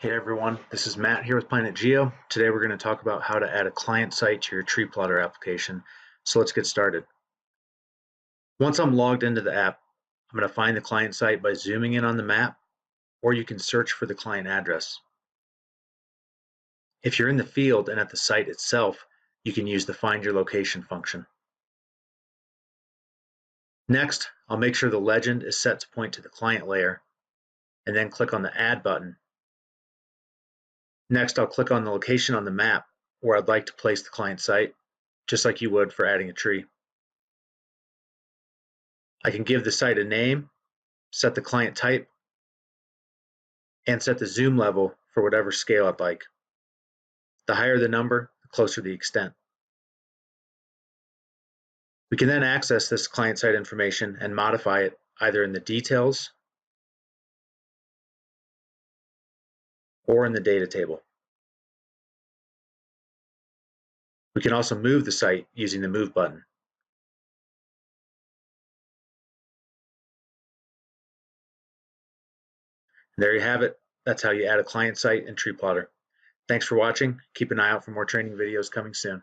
Hey everyone, this is Matt here with Planet Geo. Today we're going to talk about how to add a client site to your tree plotter application. So let's get started. Once I'm logged into the app, I'm going to find the client site by zooming in on the map, or you can search for the client address. If you're in the field and at the site itself, you can use the Find Your Location function. Next, I'll make sure the legend is set to point to the client layer, and then click on the Add button. Next, I'll click on the location on the map where I'd like to place the client site, just like you would for adding a tree. I can give the site a name, set the client type, and set the zoom level for whatever scale I'd like. The higher the number, the closer the extent. We can then access this client site information and modify it either in the details or in the data table. We can also move the site using the Move button. And there you have it. That's how you add a client site in TreePlotter. Thanks for watching. Keep an eye out for more training videos coming soon.